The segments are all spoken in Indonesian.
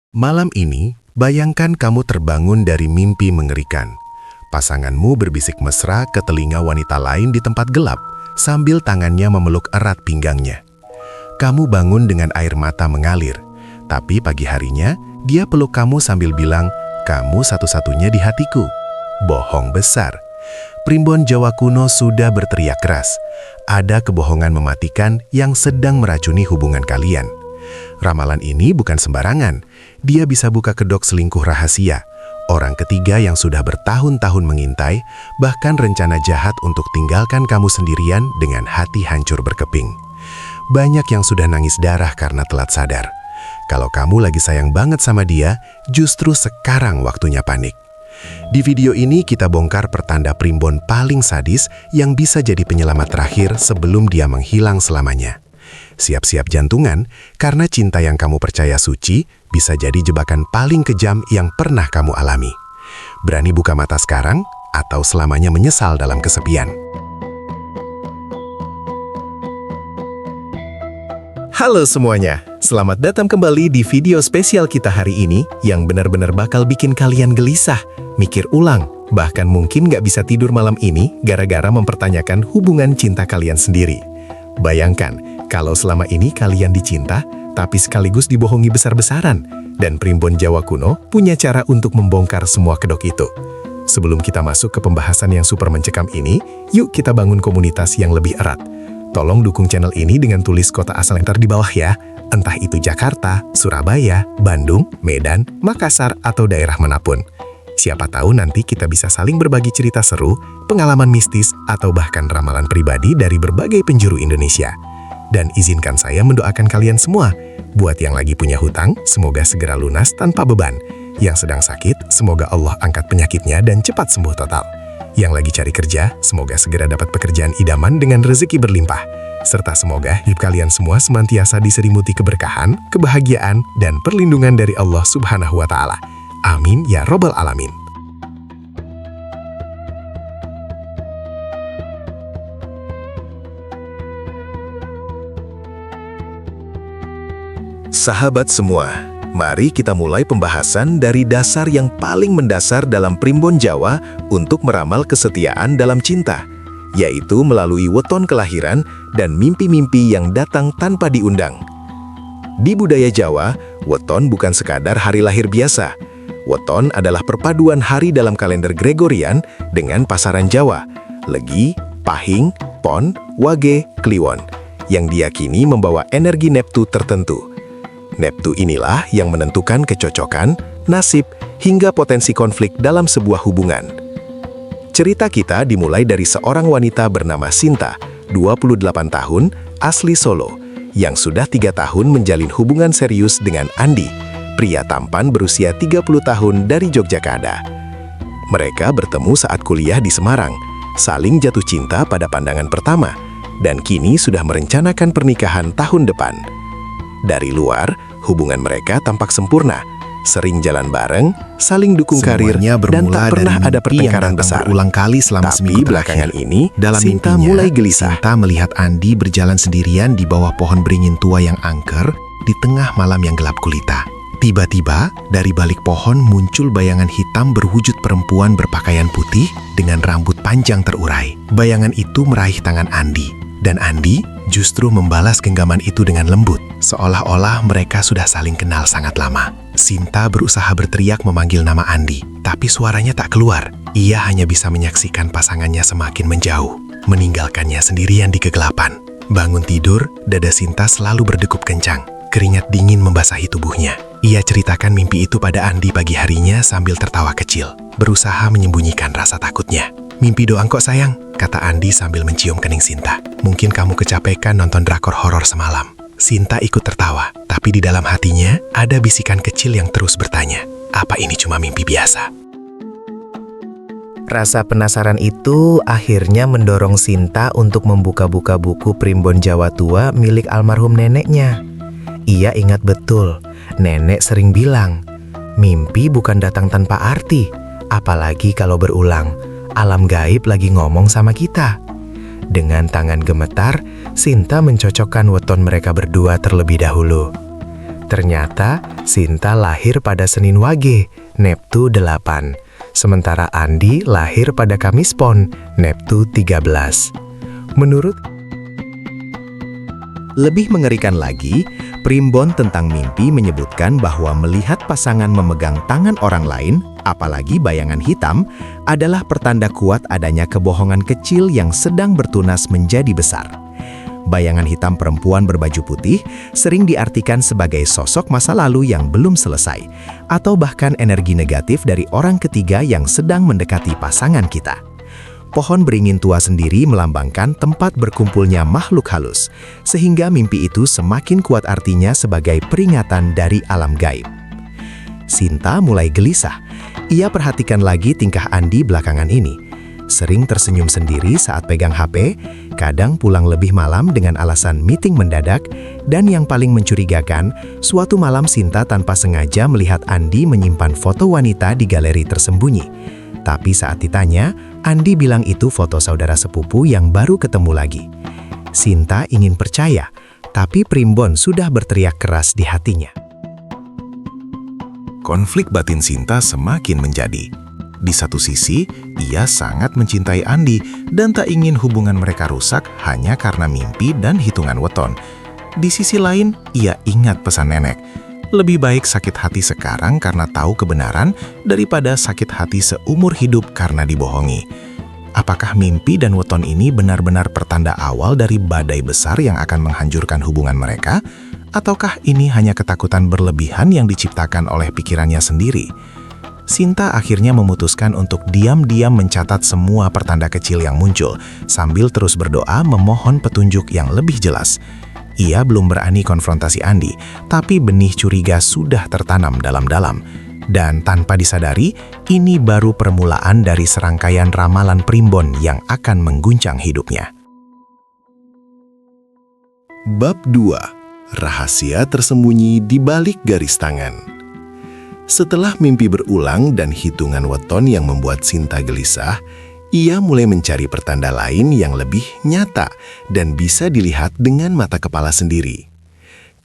Malam ini, bayangkan kamu terbangun dari mimpi mengerikan. Pasanganmu berbisik mesra ke telinga wanita lain di tempat gelap, sambil tangannya memeluk erat pinggangnya. Kamu bangun dengan air mata mengalir, tapi pagi harinya, dia peluk kamu sambil bilang, "Kamu satu-satunya di hatiku." Bohong besar. Primbon Jawa kuno sudah berteriak keras. Ada kebohongan mematikan yang sedang meracuni hubungan kalian. Ramalan ini bukan sembarangan. Dia bisa buka kedok selingkuh rahasia, orang ketiga yang sudah bertahun-tahun mengintai, bahkan rencana jahat untuk tinggalkan kamu sendirian dengan hati hancur berkeping. Banyak yang sudah nangis darah karena telat sadar. Kalau kamu lagi sayang banget sama dia, justru sekarang waktunya panik. Di video ini kita bongkar pertanda primbon paling sadis yang bisa jadi penyelamat terakhir sebelum dia menghilang selamanya. Siap-siap jantungan, karena cinta yang kamu percaya suci bisa jadi jebakan paling kejam yang pernah kamu alami. Berani buka mata sekarang, atau selamanya menyesal dalam kesepian? Halo semuanya, selamat datang kembali di video spesial kita hari ini yang benar-benar bakal bikin kalian gelisah, mikir ulang, bahkan mungkin nggak bisa tidur malam ini gara-gara mempertanyakan hubungan cinta kalian sendiri. Bayangkan, kalau selama ini kalian dicinta, tapi sekaligus dibohongi besar-besaran, dan primbon Jawa kuno punya cara untuk membongkar semua kedok itu. Sebelum kita masuk ke pembahasan yang super mencekam ini, yuk kita bangun komunitas yang lebih erat. Tolong dukung channel ini dengan tulis kota asal yang di bawah ya, entah itu Jakarta, Surabaya, Bandung, Medan, Makassar, atau daerah manapun. Siapa tahu nanti kita bisa saling berbagi cerita seru, pengalaman mistis, atau bahkan ramalan pribadi dari berbagai penjuru Indonesia. Dan izinkan saya mendoakan kalian semua. Buat yang lagi punya hutang, semoga segera lunas tanpa beban. Yang sedang sakit, semoga Allah angkat penyakitnya dan cepat sembuh total. Yang lagi cari kerja, semoga segera dapat pekerjaan idaman dengan rezeki berlimpah. Serta semoga hidup kalian semua senantiasa diselimuti keberkahan, kebahagiaan, dan perlindungan dari Allah Subhanahu wa Ta'ala. Amin ya Robbal Alamin. Sahabat semua, mari kita mulai pembahasan dari dasar yang paling mendasar dalam primbon Jawa untuk meramal kesetiaan dalam cinta, yaitu melalui weton kelahiran dan mimpi-mimpi yang datang tanpa diundang. Di budaya Jawa, weton bukan sekadar hari lahir biasa. Weton adalah perpaduan hari dalam kalender Gregorian dengan pasaran Jawa, Legi, Pahing, Pon, Wage, Kliwon, yang diyakini membawa energi Neptu tertentu. Neptu inilah yang menentukan kecocokan, nasib, hingga potensi konflik dalam sebuah hubungan. Cerita kita dimulai dari seorang wanita bernama Sinta, 28 tahun, asli Solo, yang sudah 3 tahun menjalin hubungan serius dengan Andi, pria tampan berusia 30 tahun dari Yogyakarta. Mereka bertemu saat kuliah di Semarang, saling jatuh cinta pada pandangan pertama, dan kini sudah merencanakan pernikahan tahun depan. Dari luar, hubungan mereka tampak sempurna, sering jalan bareng, saling dukung karir, dan tak pernah ada pertengkaran besar. Berulang kali selama Tapi belakangan ini, dalam Sinta mimpinya, mulai gelisah. Sinta melihat Andi berjalan sendirian di bawah pohon beringin tua yang angker di tengah malam yang gelap gulita. Tiba-tiba, dari balik pohon muncul bayangan hitam berwujud perempuan berpakaian putih dengan rambut panjang terurai. Bayangan itu meraih tangan Andi, dan Andi justru membalas genggaman itu dengan lembut, seolah-olah mereka sudah saling kenal sangat lama. Sinta berusaha berteriak memanggil nama Andi, tapi suaranya tak keluar. Ia hanya bisa menyaksikan pasangannya semakin menjauh, meninggalkannya sendirian di kegelapan. Bangun tidur, dada Sinta selalu berdegup kencang. Keringat dingin membasahi tubuhnya. Ia ceritakan mimpi itu pada Andi pagi harinya sambil tertawa kecil, berusaha menyembunyikan rasa takutnya. "Mimpi doang kok sayang," kata Andi sambil mencium kening Sinta. "Mungkin kamu kecapekan nonton drakor horor semalam." Sinta ikut tertawa, tapi di dalam hatinya ada bisikan kecil yang terus bertanya, apa ini cuma mimpi biasa? Rasa penasaran itu akhirnya mendorong Sinta untuk membuka-buka buku primbon Jawa tua milik almarhum neneknya. Ia ingat betul, nenek sering bilang, mimpi bukan datang tanpa arti, apalagi kalau berulang. Alam gaib lagi ngomong sama kita. Dengan tangan gemetar, Sinta mencocokkan weton mereka berdua terlebih dahulu. Ternyata Sinta lahir pada Senin Wage, Neptu 8. Sementara Andi lahir pada Kamis Pon, Neptu 13. Menurut Lebih mengerikan lagi, primbon tentang mimpi menyebutkan bahwa melihat pasangan memegang tangan orang lain, apalagi bayangan hitam, adalah pertanda kuat adanya kebohongan kecil yang sedang bertunas menjadi besar. Bayangan hitam perempuan berbaju putih sering diartikan sebagai sosok masa lalu yang belum selesai, atau bahkan energi negatif dari orang ketiga yang sedang mendekati pasangan kita. Pohon beringin tua sendiri melambangkan tempat berkumpulnya makhluk halus, sehingga mimpi itu semakin kuat artinya sebagai peringatan dari alam gaib. Sinta mulai gelisah. Ia perhatikan lagi tingkah Andi belakangan ini. Sering tersenyum sendiri saat pegang HP, kadang pulang lebih malam dengan alasan meeting mendadak, dan yang paling mencurigakan, suatu malam Sinta tanpa sengaja melihat Andi menyimpan foto wanita di galeri tersembunyi. Tapi saat ditanya, Andi bilang itu foto saudara sepupu yang baru ketemu lagi. Sinta ingin percaya, tapi primbon sudah berteriak keras di hatinya. Konflik batin Sinta semakin menjadi. Di satu sisi, ia sangat mencintai Andi dan tak ingin hubungan mereka rusak hanya karena mimpi dan hitungan weton. Di sisi lain, ia ingat pesan nenek. Lebih baik sakit hati sekarang karena tahu kebenaran daripada sakit hati seumur hidup karena dibohongi. Apakah mimpi dan weton ini benar-benar pertanda awal dari badai besar yang akan menghancurkan hubungan mereka? Ataukah ini hanya ketakutan berlebihan yang diciptakan oleh pikirannya sendiri? Sinta akhirnya memutuskan untuk diam-diam mencatat semua pertanda kecil yang muncul, sambil terus berdoa memohon petunjuk yang lebih jelas. Ia belum berani konfrontasi Andi, tapi benih curiga sudah tertanam dalam-dalam. Dan tanpa disadari, ini baru permulaan dari serangkaian ramalan primbon yang akan mengguncang hidupnya. Bab 2. Rahasia tersembunyi di balik garis tangan. Setelah mimpi berulang dan hitungan weton yang membuat Sinta gelisah, ia mulai mencari pertanda lain yang lebih nyata dan bisa dilihat dengan mata kepala sendiri.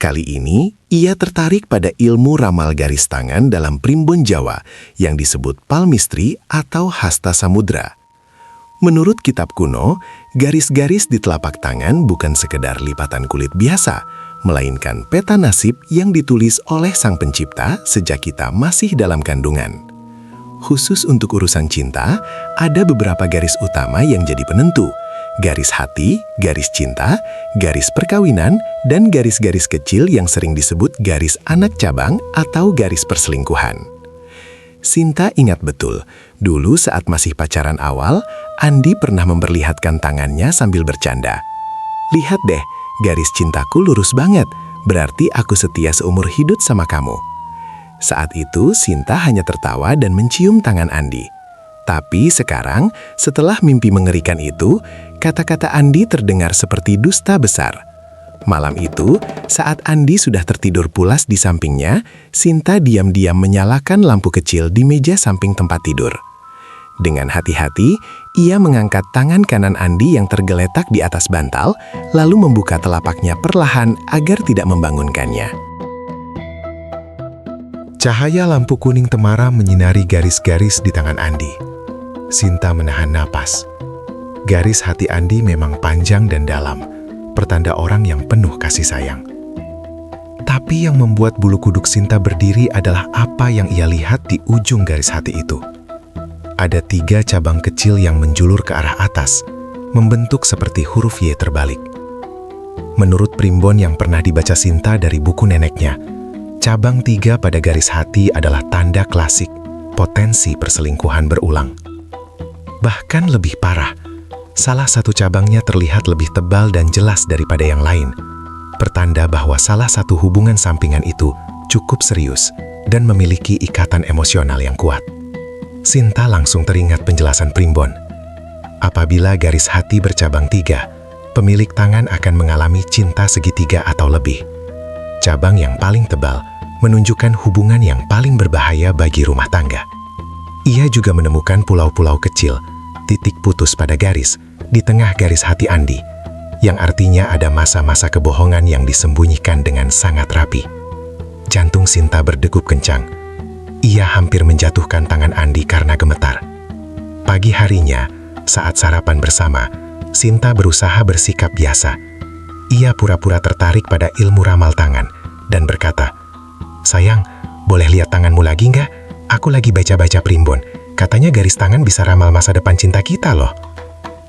Kali ini, ia tertarik pada ilmu ramal garis tangan dalam primbon Jawa yang disebut palmistri atau hasta samudra. Menurut kitab kuno, garis-garis di telapak tangan bukan sekedar lipatan kulit biasa, melainkan peta nasib yang ditulis oleh Sang Pencipta sejak kita masih dalam kandungan. Khusus untuk urusan cinta, ada beberapa garis utama yang jadi penentu. Garis hati, garis cinta, garis perkawinan, dan garis-garis kecil yang sering disebut garis anak cabang atau garis perselingkuhan. Sinta ingat betul, dulu saat masih pacaran awal, Andi pernah memperlihatkan tangannya sambil bercanda. "Lihat deh, garis cintaku lurus banget, berarti aku setia seumur hidup sama kamu." Saat itu, Sinta hanya tertawa dan mencium tangan Andi. Tapi sekarang, setelah mimpi mengerikan itu, kata-kata Andi terdengar seperti dusta besar. Malam itu, saat Andi sudah tertidur pulas di sampingnya, Sinta diam-diam menyalakan lampu kecil di meja samping tempat tidur. Dengan hati-hati, ia mengangkat tangan kanan Andi yang tergeletak di atas bantal, lalu membuka telapaknya perlahan agar tidak membangunkannya. Cahaya lampu kuning temara menyinari garis-garis di tangan Andi. Sinta menahan napas. Garis hati Andi memang panjang dan dalam, pertanda orang yang penuh kasih sayang. Tapi yang membuat bulu kuduk Sinta berdiri adalah apa yang ia lihat di ujung garis hati itu. Ada 3 cabang kecil yang menjulur ke arah atas, membentuk seperti huruf Y terbalik. Menurut primbon yang pernah dibaca Sinta dari buku neneknya, cabang 3 pada garis hati adalah tanda klasik, potensi perselingkuhan berulang. Bahkan lebih parah, salah satu cabangnya terlihat lebih tebal dan jelas daripada yang lain, pertanda bahwa salah satu hubungan sampingan itu cukup serius dan memiliki ikatan emosional yang kuat. Sinta langsung teringat penjelasan primbon. Apabila garis hati bercabang 3, pemilik tangan akan mengalami cinta segitiga atau lebih. Cabang yang paling tebal menunjukkan hubungan yang paling berbahaya bagi rumah tangga. Ia juga menemukan pulau-pulau kecil, titik putus pada garis, di tengah garis hati Andi, yang artinya ada masa-masa kebohongan yang disembunyikan dengan sangat rapi. Jantung Sinta berdegup kencang. Ia hampir menjatuhkan tangan Andi karena gemetar. Pagi harinya, saat sarapan bersama, Sinta berusaha bersikap biasa. Ia pura-pura tertarik pada ilmu ramal tangan dan berkata, "Sayang, boleh lihat tanganmu lagi nggak? Aku lagi baca-baca primbon. Katanya garis tangan bisa ramal masa depan cinta kita loh."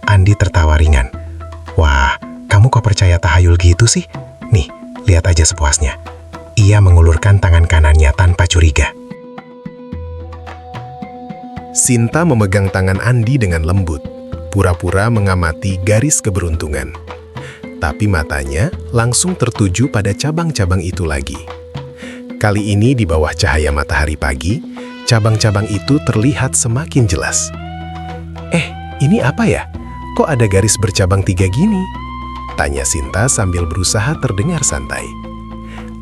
Andi tertawa ringan. "Wah, kamu kok percaya tahayul gitu sih? Nih, lihat aja sepuasnya." Ia mengulurkan tangan kanannya tanpa curiga. Sinta memegang tangan Andi dengan lembut, pura-pura mengamati garis keberuntungan. Tapi matanya langsung tertuju pada cabang-cabang itu lagi. Kali ini di bawah cahaya matahari pagi, cabang-cabang itu terlihat semakin jelas. Ini apa ya? Kok ada garis bercabang 3 gini? Tanya Sinta sambil berusaha terdengar santai.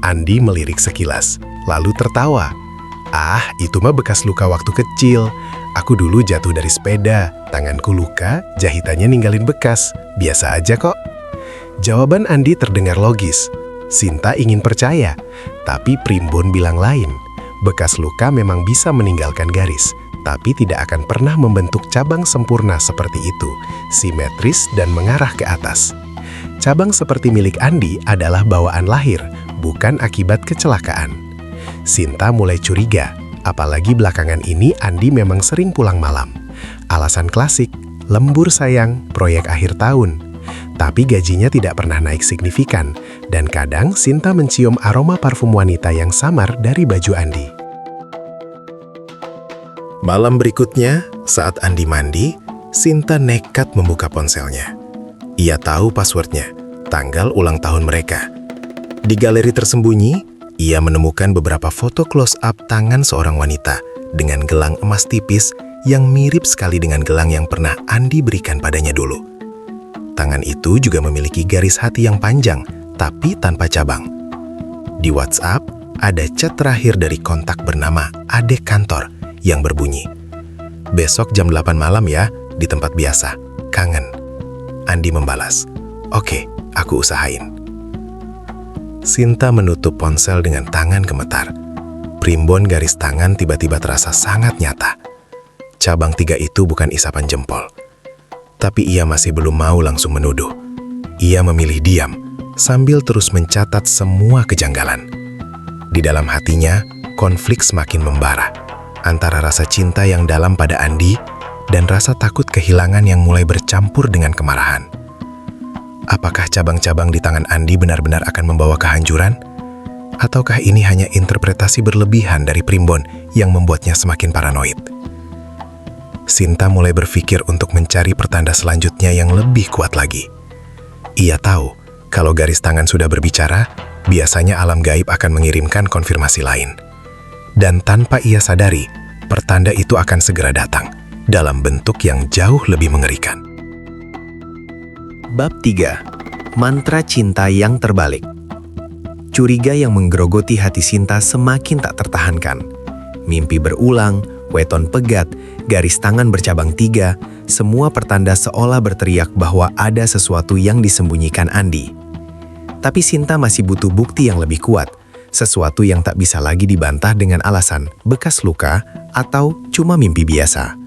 Andi melirik sekilas, lalu tertawa. Itu mah bekas luka waktu kecil. Aku dulu jatuh dari sepeda, tanganku luka, jahitannya ninggalin bekas. Biasa aja kok. Jawaban Andi terdengar logis. Sinta ingin percaya, tapi primbon bilang lain. Bekas luka memang bisa meninggalkan garis, tapi tidak akan pernah membentuk cabang sempurna seperti itu, simetris dan mengarah ke atas. Cabang seperti milik Andi adalah bawaan lahir, bukan akibat kecelakaan. Sinta mulai curiga, apalagi belakangan ini Andi memang sering pulang malam. Alasan klasik, lembur sayang, proyek akhir tahun. Tapi gajinya tidak pernah naik signifikan, dan kadang Sinta mencium aroma parfum wanita yang samar dari baju Andi. Malam berikutnya, saat Andi mandi, Sinta nekat membuka ponselnya. Ia tahu passwordnya, tanggal ulang tahun mereka. Di galeri tersembunyi, ia menemukan beberapa foto close-up tangan seorang wanita dengan gelang emas tipis yang mirip sekali dengan gelang yang pernah Andi berikan padanya dulu. Tangan itu juga memiliki garis hati yang panjang, tapi tanpa cabang. Di WhatsApp, ada chat terakhir dari kontak bernama Adek Kantor yang berbunyi, "Besok jam 8 malam ya, di tempat biasa. Kangen." Andi membalas, "Oke, aku usahain." Sinta menutup ponsel dengan tangan gemetar. Primbon garis tangan tiba-tiba terasa sangat nyata. Cabang 3 itu bukan isapan jempol. Tapi ia masih belum mau langsung menuduh. Ia memilih diam, sambil terus mencatat semua kejanggalan. Di dalam hatinya, konflik semakin membara, antara rasa cinta yang dalam pada Andi dan rasa takut kehilangan yang mulai bercampur dengan kemarahan. Apakah cabang-cabang di tangan Andi benar-benar akan membawa kehancuran? Ataukah ini hanya interpretasi berlebihan dari primbon yang membuatnya semakin paranoid? Sinta mulai berpikir untuk mencari pertanda selanjutnya yang lebih kuat lagi. Ia tahu, kalau garis tangan sudah berbicara, biasanya alam gaib akan mengirimkan konfirmasi lain. Dan tanpa ia sadari, pertanda itu akan segera datang, dalam bentuk yang jauh lebih mengerikan. Bab 3. Mantra cinta yang terbalik. Curiga yang menggerogoti hati Sinta semakin tak tertahankan. Mimpi berulang, weton pegat, garis tangan bercabang 3, semua pertanda seolah berteriak bahwa ada sesuatu yang disembunyikan Andi. Tapi Sinta masih butuh bukti yang lebih kuat, sesuatu yang tak bisa lagi dibantah dengan alasan bekas luka atau cuma mimpi biasa.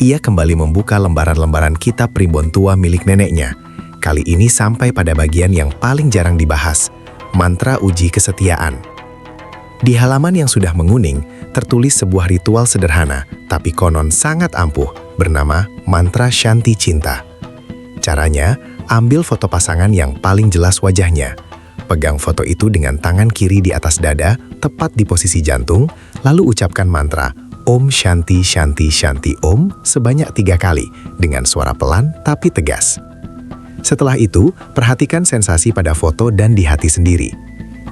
Ia kembali membuka lembaran-lembaran kitab primbon tua milik neneknya. Kali ini sampai pada bagian yang paling jarang dibahas, mantra uji kesetiaan. Di halaman yang sudah menguning, tertulis sebuah ritual sederhana, tapi konon sangat ampuh, bernama Mantra Shanti Cinta. Caranya, ambil foto pasangan yang paling jelas wajahnya. Pegang foto itu dengan tangan kiri di atas dada, tepat di posisi jantung, lalu ucapkan mantra Om Shanti Shanti Shanti Om sebanyak 3 kali, dengan suara pelan tapi tegas. Setelah itu, perhatikan sensasi pada foto dan di hati sendiri.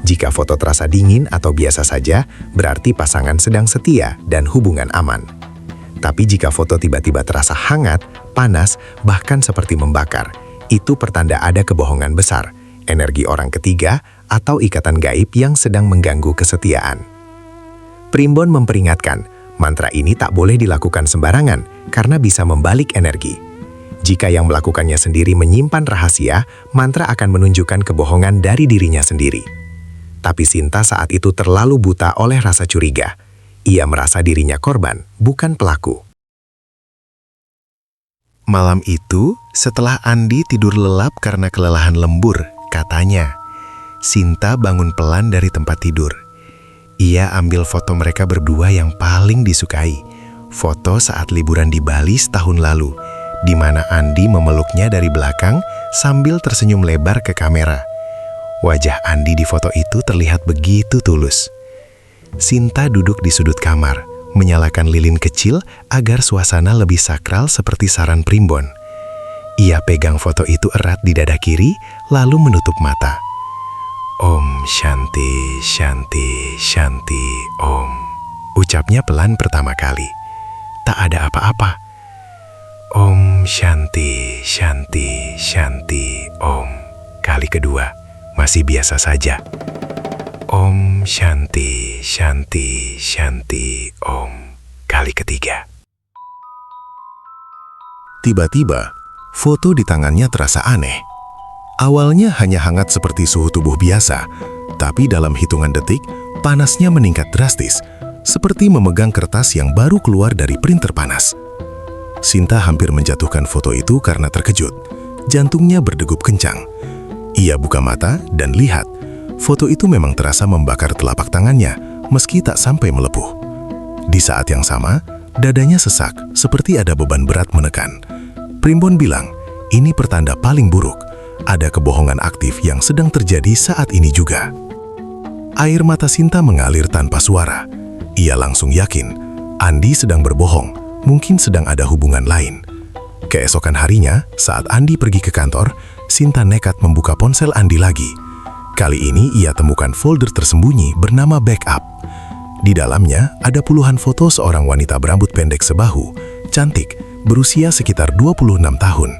Jika foto terasa dingin atau biasa saja, berarti pasangan sedang setia dan hubungan aman. Tapi jika foto tiba-tiba terasa hangat, panas, bahkan seperti membakar, itu pertanda ada kebohongan besar, energi orang ketiga, atau ikatan gaib yang sedang mengganggu kesetiaan. Primbon memperingatkan, mantra ini tak boleh dilakukan sembarangan karena bisa membalik energi. Jika yang melakukannya sendiri menyimpan rahasia, mantra akan menunjukkan kebohongan dari dirinya sendiri. Tapi Sinta saat itu terlalu buta oleh rasa curiga. Ia merasa dirinya korban, bukan pelaku. Malam itu, setelah Andi tidur lelap karena kelelahan lembur, katanya, Sinta bangun pelan dari tempat tidur. Ia ambil foto mereka berdua yang paling disukai. Foto saat liburan di Bali setahun lalu, di mana Andi memeluknya dari belakang sambil tersenyum lebar ke kamera. Wajah Andi di foto itu terlihat begitu tulus. Sinta duduk di sudut kamar, menyalakan lilin kecil agar suasana lebih sakral seperti saran primbon. Ia pegang foto itu erat di dada kiri, lalu menutup mata. Om Shanti, Shanti, Shanti, Om. Ucapnya pelan pertama kali. Tak ada apa-apa. Om Shanti, Shanti, Shanti, Om. Kali kedua. Masih biasa saja. Om Shanti, Shanti, Shanti, Om. Kali ketiga. Tiba-tiba, foto di tangannya terasa aneh. Awalnya hanya hangat seperti suhu tubuh biasa, tapi dalam hitungan detik, panasnya meningkat drastis, seperti memegang kertas yang baru keluar dari printer panas. Sinta hampir menjatuhkan foto itu karena terkejut. Jantungnya berdegup kencang. Ia buka mata dan lihat, foto itu memang terasa membakar telapak tangannya, meski tak sampai melepuh. Di saat yang sama, dadanya sesak, seperti ada beban berat menekan. Primbon bilang, ini pertanda paling buruk. Ada kebohongan aktif yang sedang terjadi saat ini juga. Air mata Sinta mengalir tanpa suara. Ia langsung yakin, Andi sedang berbohong, mungkin sedang ada hubungan lain. Keesokan harinya, saat Andi pergi ke kantor, Sinta nekat membuka ponsel Andi lagi. Kali ini ia temukan folder tersembunyi bernama backup. Di dalamnya ada puluhan foto seorang wanita berambut pendek sebahu, cantik, berusia sekitar 26 tahun.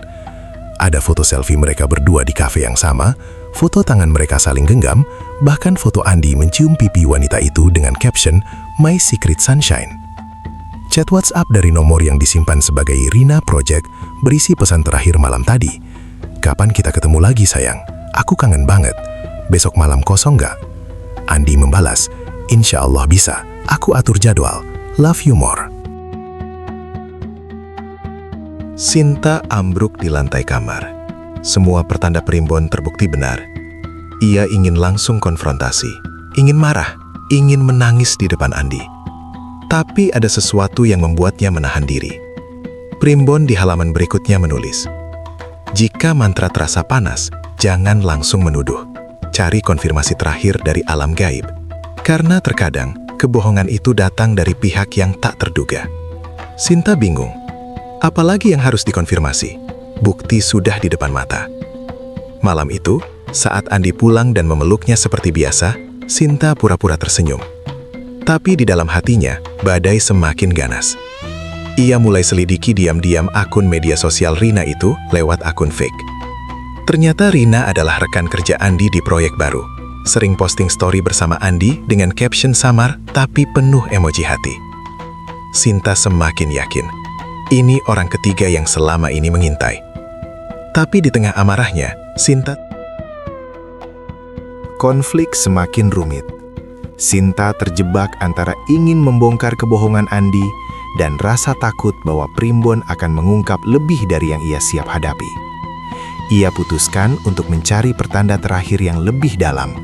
Ada foto selfie mereka berdua di kafe yang sama, foto tangan mereka saling genggam, bahkan foto Andi mencium pipi wanita itu dengan caption My Secret Sunshine. Chat WhatsApp dari nomor yang disimpan sebagai Rina Project berisi pesan terakhir malam tadi. Kapan kita ketemu lagi sayang? Aku kangen banget. Besok malam kosong nggak? Andi membalas, Insya Allah bisa. Aku atur jadwal. Love you more. Sinta ambruk di lantai kamar. Semua pertanda primbon terbukti benar. Ia ingin langsung konfrontasi, ingin marah, ingin menangis di depan Andi. Tapi ada sesuatu yang membuatnya menahan diri. Primbon di halaman berikutnya menulis, jika mantra terasa panas, jangan langsung menuduh. Cari konfirmasi terakhir dari alam gaib. Karena terkadang, kebohongan itu datang dari pihak yang tak terduga. Sinta bingung. Apalagi yang harus dikonfirmasi? Bukti sudah di depan mata. Malam itu, saat Andi pulang dan memeluknya seperti biasa, Sinta pura-pura tersenyum. Tapi di dalam hatinya, badai semakin ganas. Ia mulai selidiki diam-diam akun media sosial Rina itu lewat akun fake. Ternyata Rina adalah rekan kerja Andi di proyek baru. Sering posting story bersama Andi dengan caption samar tapi penuh emoji hati. Sinta semakin yakin, ini orang ketiga yang selama ini mengintai. Tapi di tengah amarahnya, Sinta... Konflik semakin rumit. Sinta terjebak antara ingin membongkar kebohongan Andi dan rasa takut bahwa primbon akan mengungkap lebih dari yang ia siap hadapi. Ia putuskan untuk mencari pertanda terakhir yang lebih dalam,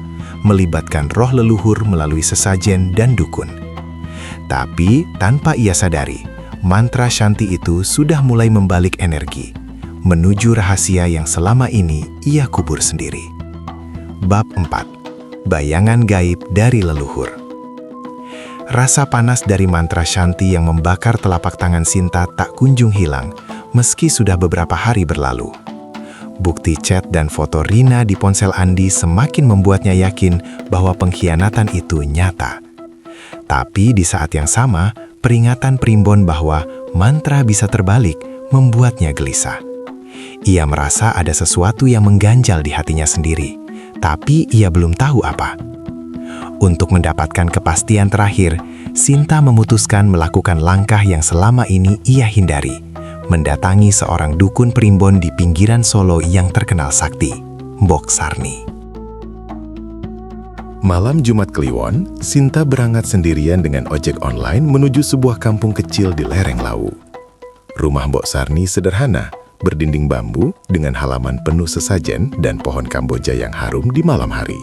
melibatkan roh leluhur melalui sesajen dan dukun. Tapi tanpa ia sadari, mantra Shanti itu sudah mulai membalik energi, menuju rahasia yang selama ini ia kubur sendiri. Bab 4. Bayangan gaib dari leluhur. Rasa panas dari mantra Shanti yang membakar telapak tangan Sinta tak kunjung hilang, meski sudah beberapa hari berlalu. Bukti chat dan foto Rina di ponsel Andi semakin membuatnya yakin bahwa pengkhianatan itu nyata. Tapi di saat yang sama, peringatan primbon bahwa mantra bisa terbalik membuatnya gelisah. Ia merasa ada sesuatu yang mengganjal di hatinya sendiri, tapi ia belum tahu apa. Untuk mendapatkan kepastian terakhir, Sinta memutuskan melakukan langkah yang selama ini ia hindari, mendatangi seorang dukun primbon di pinggiran Solo yang terkenal sakti, Mbok Sarni. Malam Jumat Kliwon, Sinta berangkat sendirian dengan ojek online menuju sebuah kampung kecil di lereng Lawu. Rumah Mbok Sarni sederhana, berdinding bambu dengan halaman penuh sesajen dan pohon kamboja yang harum di malam hari.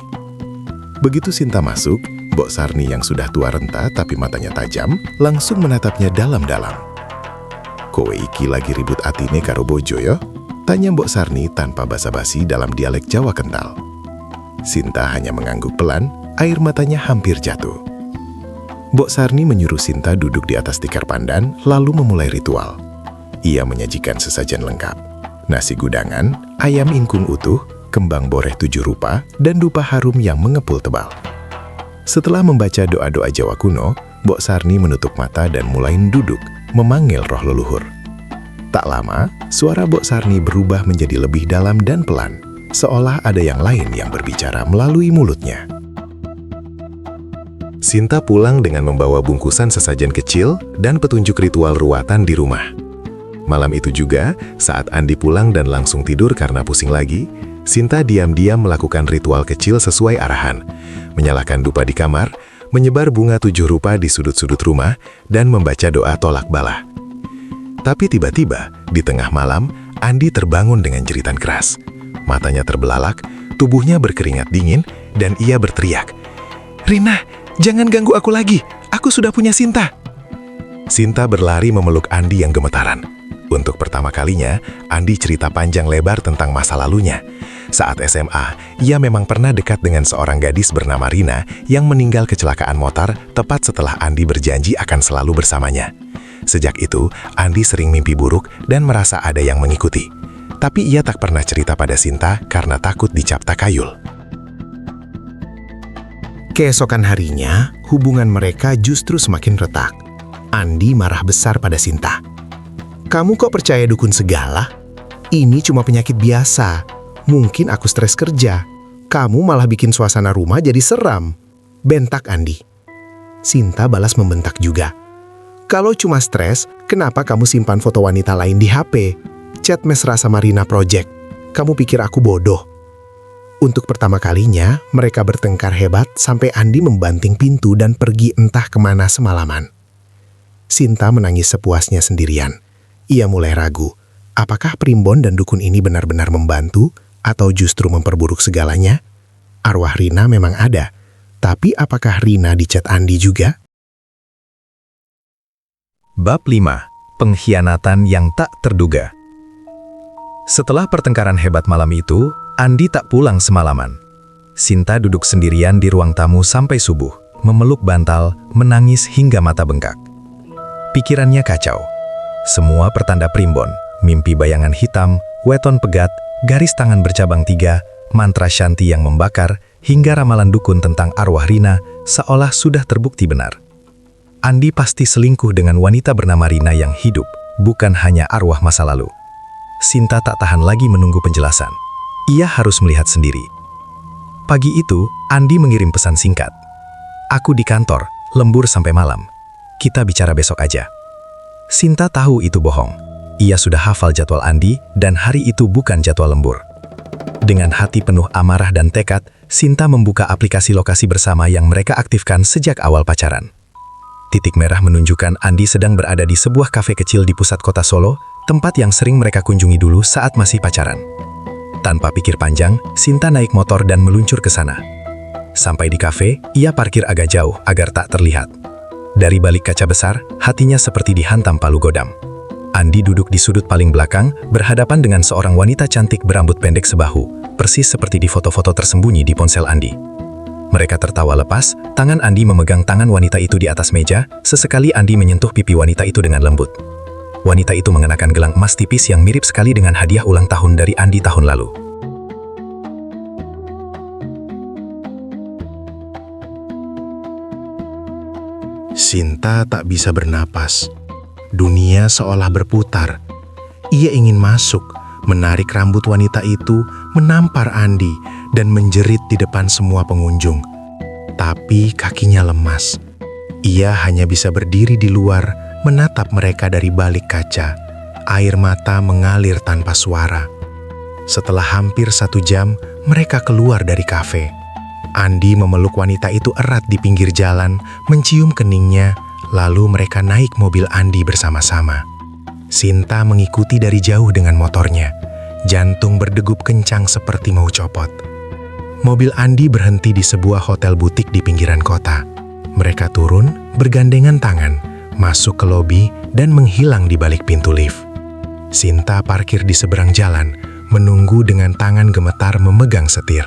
Begitu Sinta masuk, Mbok Sarni yang sudah tua renta tapi matanya tajam, langsung menatapnya dalam-dalam. "Kowe iki lagi ribut atine karo bojo yo?" tanya Mbok Sarni tanpa basa-basi dalam dialek Jawa kental. Sinta hanya mengangguk pelan, air matanya hampir jatuh. Mbok Sarni menyuruh Sinta duduk di atas tikar pandan, lalu memulai ritual. Ia menyajikan sesajen lengkap. Nasi gudangan, ayam ingkung utuh, kembang boreh 7 rupa, dan dupa harum yang mengepul tebal. Setelah membaca doa-doa Jawa kuno, Mbok Sarni menutup mata dan mulai duduk, memanggil roh leluhur. Tak lama, suara Mbok Sarni berubah menjadi lebih dalam dan pelan, seolah ada yang lain yang berbicara melalui mulutnya. Sinta pulang dengan membawa bungkusan sesajen kecil dan petunjuk ritual ruatan di rumah. Malam itu juga, saat Andi pulang dan langsung tidur karena pusing lagi, Sinta diam-diam melakukan ritual kecil sesuai arahan, menyalakan dupa di kamar, menyebar bunga 7 rupa di sudut-sudut rumah, dan membaca doa tolak bala. Tapi tiba-tiba, di tengah malam, Andi terbangun dengan jeritan keras. Matanya terbelalak, tubuhnya berkeringat dingin, dan ia berteriak, "Rina, jangan ganggu aku lagi, aku sudah punya Sinta." Sinta berlari memeluk Andi yang gemetaran. Untuk pertama kalinya, Andi cerita panjang lebar tentang masa lalunya. Saat SMA, ia memang pernah dekat dengan seorang gadis bernama Rina yang meninggal kecelakaan motor tepat setelah Andi berjanji akan selalu bersamanya. Sejak itu, Andi sering mimpi buruk dan merasa ada yang mengikuti. Tapi ia tak pernah cerita pada Sinta karena takut dicap takayul. Keesokan harinya, hubungan mereka justru semakin retak. Andi marah besar pada Sinta. "Kamu kok percaya dukun segala? Ini cuma penyakit biasa. Mungkin aku stres kerja. Kamu malah bikin suasana rumah jadi seram," bentak Andi. Sinta balas membentak juga. "Kalau cuma stres, kenapa kamu simpan foto wanita lain di HP? Chat mesra sama Rina Project. Kamu pikir aku bodoh?" Untuk pertama kalinya, mereka bertengkar hebat sampai Andi membanting pintu dan pergi entah kemana semalaman. Sinta menangis sepuasnya sendirian. Ia mulai ragu, apakah primbon dan dukun ini benar-benar membantu atau justru memperburuk segalanya? Arwah Rina memang ada, tapi apakah Rina dicat Andi juga? Bab 5. Pengkhianatan yang tak terduga. Setelah pertengkaran hebat malam itu, Andi tak pulang semalaman. Sinta duduk sendirian di ruang tamu sampai subuh, memeluk bantal, menangis hingga mata bengkak. Pikirannya kacau. Semua pertanda primbon, mimpi bayangan hitam, weton pegat, garis tangan bercabang 3, mantra shanti yang membakar, hingga ramalan dukun tentang arwah Rina seolah sudah terbukti benar. Andi pasti selingkuh dengan wanita bernama Rina yang hidup, bukan hanya arwah masa lalu. Sinta tak tahan lagi menunggu penjelasan. Ia harus melihat sendiri. Pagi itu, Andi mengirim pesan singkat. "Aku di kantor, lembur sampai malam. Kita bicara besok aja." Sinta tahu itu bohong. Ia sudah hafal jadwal Andi dan hari itu bukan jadwal lembur. Dengan hati penuh amarah dan tekad, Sinta membuka aplikasi lokasi bersama yang mereka aktifkan sejak awal pacaran. Titik merah menunjukkan Andi sedang berada di sebuah kafe kecil di pusat kota Solo, tempat yang sering mereka kunjungi dulu saat masih pacaran. Tanpa pikir panjang, Sinta naik motor dan meluncur ke sana. Sampai di kafe, ia parkir agak jauh agar tak terlihat. Dari balik kaca besar, hatinya seperti dihantam palu godam. Andi duduk di sudut paling belakang, berhadapan dengan seorang wanita cantik berambut pendek sebahu, persis seperti di foto-foto tersembunyi di ponsel Andi. Mereka tertawa lepas, tangan Andi memegang tangan wanita itu di atas meja, sesekali Andi menyentuh pipi wanita itu dengan lembut. Wanita itu mengenakan gelang emas tipis yang mirip sekali dengan hadiah ulang tahun dari Andi tahun lalu. Sinta tak bisa bernapas. Dunia seolah berputar. Ia ingin masuk, menarik rambut wanita itu, menampar Andi, dan menjerit di depan semua pengunjung. Tapi kakinya lemas. Ia hanya bisa berdiri di luar, menatap mereka dari balik kaca. Air mata mengalir tanpa suara. Setelah hampir 1 jam, mereka keluar dari kafe. Andi memeluk wanita itu erat di pinggir jalan, mencium keningnya, lalu mereka naik mobil Andi bersama-sama. Sinta mengikuti dari jauh dengan motornya. Jantung berdegup kencang seperti mau copot. Mobil Andi berhenti di sebuah hotel butik di pinggiran kota. Mereka turun, bergandengan tangan, masuk ke lobi, dan menghilang di balik pintu lift. Sinta parkir di seberang jalan, menunggu dengan tangan gemetar memegang setir.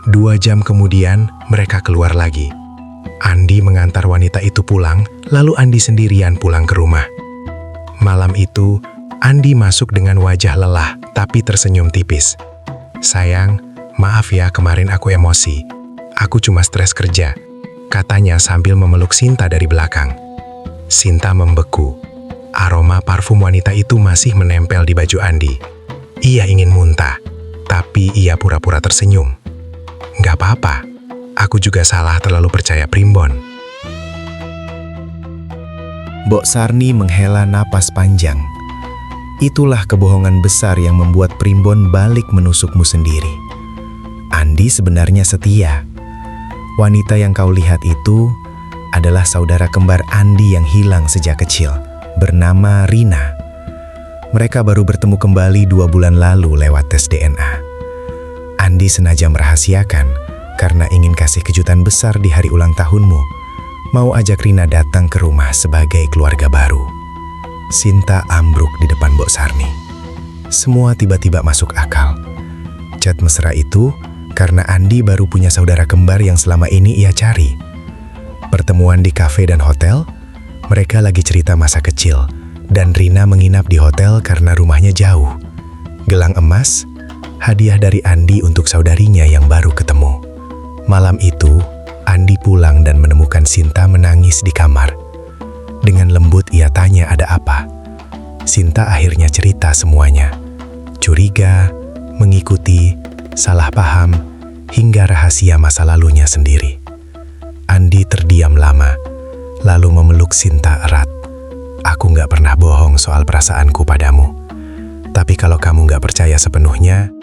2 jam kemudian, mereka keluar lagi. Andi mengantar wanita itu pulang, lalu Andi sendirian pulang ke rumah. Malam itu, Andi masuk dengan wajah lelah, tapi tersenyum tipis. "Sayang, maaf ya kemarin aku emosi. Aku cuma stres kerja," katanya sambil memeluk Sinta dari belakang. Sinta membeku. Aroma parfum wanita itu masih menempel di baju Andi. Ia ingin muntah, tapi ia pura-pura tersenyum. "Gak apa-apa, aku juga salah terlalu percaya Primbon." Mbok Sarni menghela napas panjang. Itulah kebohongan besar yang membuat Primbon balik menusukmu sendiri. Andi sebenarnya setia. Wanita yang kau lihat itu adalah saudara kembar Andi yang hilang sejak kecil, bernama Rina. Mereka baru bertemu kembali 2 bulan lalu lewat tes DNA. Andi sengaja merahasiakan karena ingin kasih kejutan besar di hari ulang tahunmu. Mau ajak Rina datang ke rumah sebagai keluarga baru. Sinta ambruk di depan Mbok Sarni. Semua tiba-tiba masuk akal. Chat mesra itu karena Andi baru punya saudara kembar yang selama ini ia cari. Pertemuan di kafe dan hotel, mereka lagi cerita masa kecil, dan Rina menginap di hotel karena rumahnya jauh. Gelang emas, hadiah dari Andi untuk saudarinya yang baru ketemu. Malam itu, Andi pulang dan menemukan Sinta menangis di kamar. Dengan lembut ia tanya ada apa. Sinta akhirnya cerita semuanya. Curiga, mengikuti, salah paham, hingga rahasia masa lalunya sendiri. Andi terdiam lama, lalu memeluk Sinta erat. "Aku gak pernah bohong soal perasaanku padamu. Tapi kalau kamu gak percaya sepenuhnya..."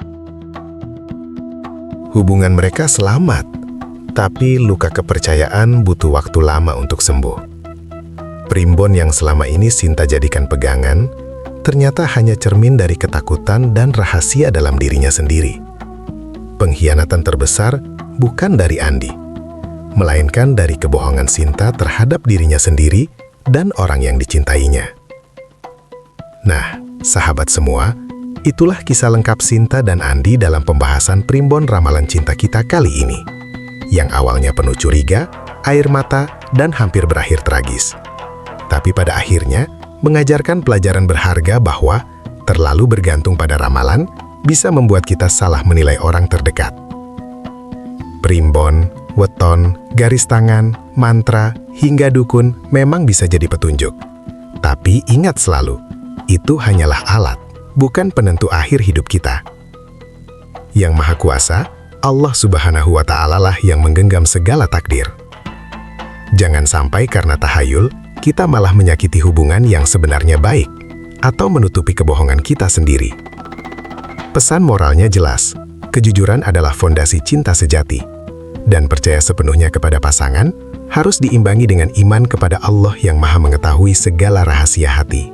Hubungan mereka selamat, tapi luka kepercayaan butuh waktu lama untuk sembuh. Primbon yang selama ini Sinta jadikan pegangan, ternyata hanya cermin dari ketakutan dan rahasia dalam dirinya sendiri. Pengkhianatan terbesar bukan dari Andi, melainkan dari kebohongan Sinta terhadap dirinya sendiri dan orang yang dicintainya. Nah, sahabat semua, itulah kisah lengkap Sinta dan Andi dalam pembahasan Primbon Ramalan Cinta Kita kali ini, yang awalnya penuh curiga, air mata, dan hampir berakhir tragis. Tapi pada akhirnya, mengajarkan pelajaran berharga bahwa terlalu bergantung pada ramalan bisa membuat kita salah menilai orang terdekat. Primbon, weton, garis tangan, mantra, hingga dukun memang bisa jadi petunjuk. Tapi ingat selalu, itu hanyalah alat, bukan penentu akhir hidup kita. Yang Maha Kuasa, Allah Subhanahu wa Ta'ala lah yang menggenggam segala takdir. Jangan sampai karena tahayul, kita malah menyakiti hubungan yang sebenarnya baik, atau menutupi kebohongan kita sendiri. Pesan moralnya jelas, kejujuran adalah fondasi cinta sejati, dan percaya sepenuhnya kepada pasangan harus diimbangi dengan iman kepada Allah yang Maha mengetahui segala rahasia hati.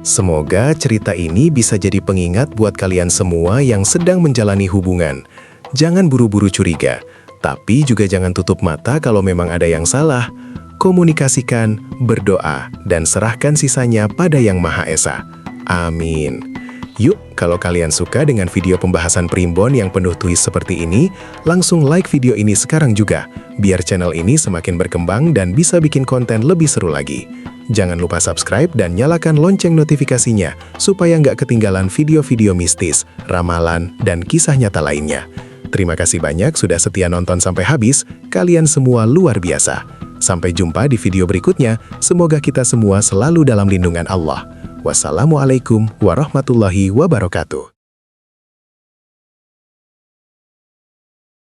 Semoga cerita ini bisa jadi pengingat buat kalian semua yang sedang menjalani hubungan. Jangan buru-buru curiga, tapi juga jangan tutup mata kalau memang ada yang salah. Komunikasikan, berdoa, dan serahkan sisanya pada Yang Maha Esa. Amin. Yuk, kalau kalian suka dengan video pembahasan Primbon yang penuh twist seperti ini, langsung like video ini sekarang juga, biar channel ini semakin berkembang dan bisa bikin konten lebih seru lagi. Jangan lupa subscribe dan nyalakan lonceng notifikasinya, supaya nggak ketinggalan video-video mistis, ramalan, dan kisah nyata lainnya. Terima kasih banyak sudah setia nonton sampai habis, kalian semua luar biasa. Sampai jumpa di video berikutnya, semoga kita semua selalu dalam lindungan Allah. Wassalamualaikum warahmatullahi wabarakatuh.